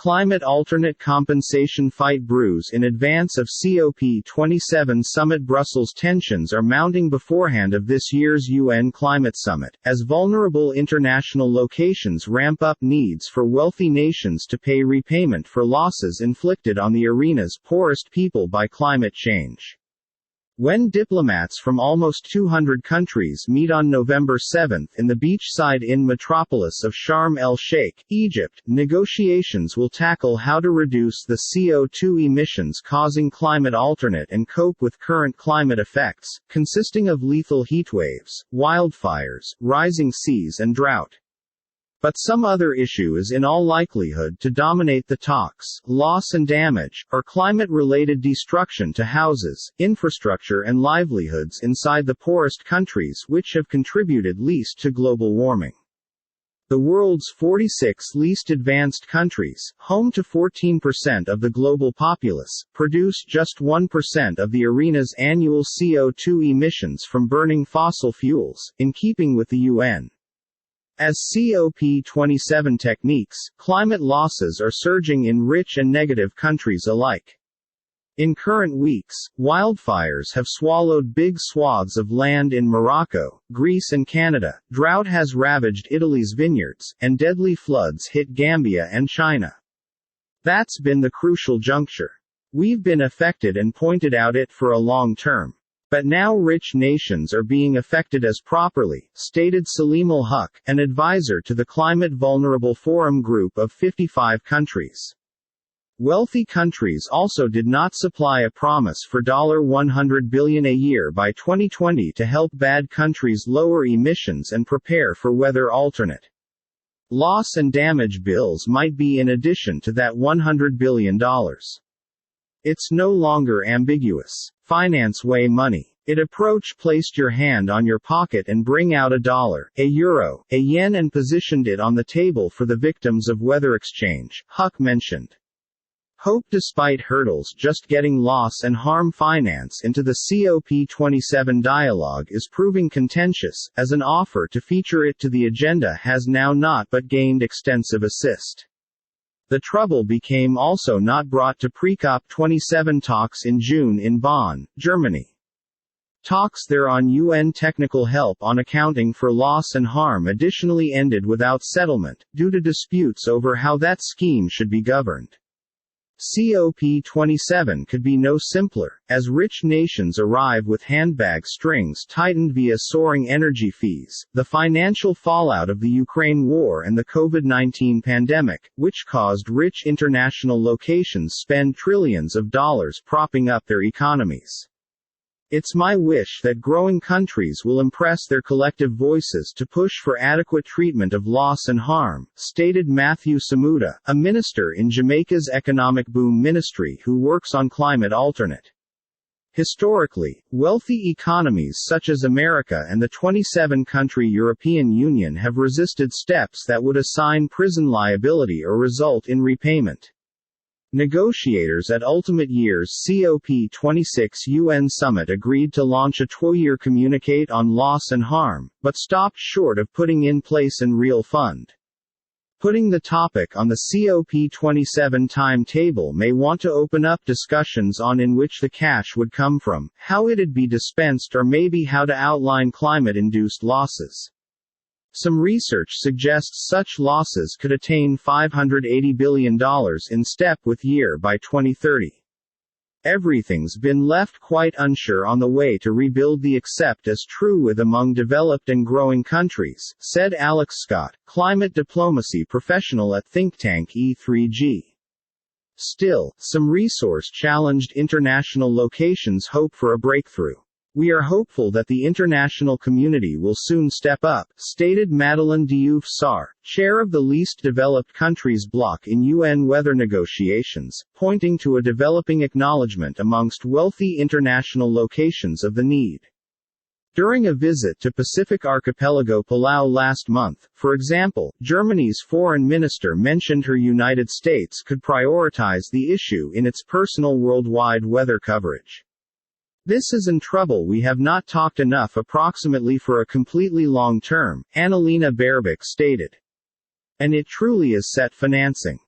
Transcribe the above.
climate alternate compensation fight brews in advance of COP27 summit. Brussels tensions are mounting beforehand of this year's UN climate summit, as vulnerable international locations ramp up needs for wealthy nations to pay repayment for losses inflicted on the arena's poorest people by climate change. When diplomats from almost 200 countries meet on November 7 in the beachside Inn metropolis of Sharm el-Sheikh, Egypt, negotiations will tackle how to reduce the CO2 emissions causing climate alternate and cope with current climate effects, consisting of lethal heatwaves, wildfires, rising seas and drought. But some other issue is in all likelihood to dominate the talks: loss and damage, or climate-related destruction to houses, infrastructure and livelihoods inside the poorest countries which have contributed least to global warming. The world's 46 least advanced countries, home to 14% of the global populace, produce just 1% of the arena's annual CO2 emissions from burning fossil fuels, in keeping with the UN. As COP27 techniques, climate losses are surging in rich and negative countries alike. In current weeks, wildfires have swallowed big swaths of land in Morocco, Greece and Canada, drought has ravaged Italy's vineyards, and deadly floods hit Gambia and China. That's been the crucial juncture. We've been affected and pointed out it for a long term. But now rich nations are being affected as properly, stated Salim al-Haq, an advisor to the Climate Vulnerable Forum group of 55 countries. Wealthy countries also did not supply a promise for $100 billion a year by 2020 to help bad countries lower emissions and prepare for weather alternate. Loss and damage bills might be in addition to that $100 billion. It's no longer ambiguous. Finance way money. It approach placed your hand on your pocket and bring out $1, a euro, a yen and positioned it on the table for the victims of weather exchange, Huck mentioned. Hope despite hurdles just getting loss and harm finance into the COP27 dialogue is proving contentious, as an offer to feature it to the agenda has now not but gained extensive assist. The trouble became also not brought to pre-COP27 talks in June in Bonn, Germany. Talks there on UN technical help on accounting for loss and harm additionally ended without settlement, due to disputes over how that scheme should be governed. COP27 could be no simpler, as rich nations arrive with handbag strings tightened via soaring energy fees, the financial fallout of the Ukraine war and the COVID-19 pandemic, which caused rich international locations spend trillions of dollars propping up their economies. It's my wish that growing countries will impress their collective voices to push for adequate treatment of loss and harm, stated Matthew Samuda, a minister in Jamaica's Economic Boom Ministry who works on climate alternate. Historically, wealthy economies such as America and the 27-country European Union have resisted steps that would assign prison liability or result in repayment. Negotiators at ultimate year's COP26 UN summit agreed to launch a 2-year communiqué on loss and harm, but stopped short of putting in place an real fund. Putting the topic on the COP27 timetable may want to open up discussions on in which the cash would come from, how it'd be dispensed or maybe how to outline climate-induced losses. Some research suggests such losses could attain $580 billion in step with year by 2030. Everything's been left quite unsure on the way to rebuild the accept as true with among developed and growing countries, said Alex Scott, climate diplomacy professional at think tank E3G. Still, some resource-challenged international locations hope for a breakthrough. We are hopeful that the international community will soon step up, stated Madeleine Diouf Sarr, chair of the Least Developed Countries bloc in UN weather negotiations, pointing to a developing acknowledgement amongst wealthy international locations of the need. During a visit to Pacific Archipelago Palau last month, for example, Germany's foreign minister mentioned her United States could prioritize the issue in its personal worldwide weather coverage. This is in trouble we have not talked enough approximately for a completely long term, Annalena Baerbock stated. And it truly is set financing.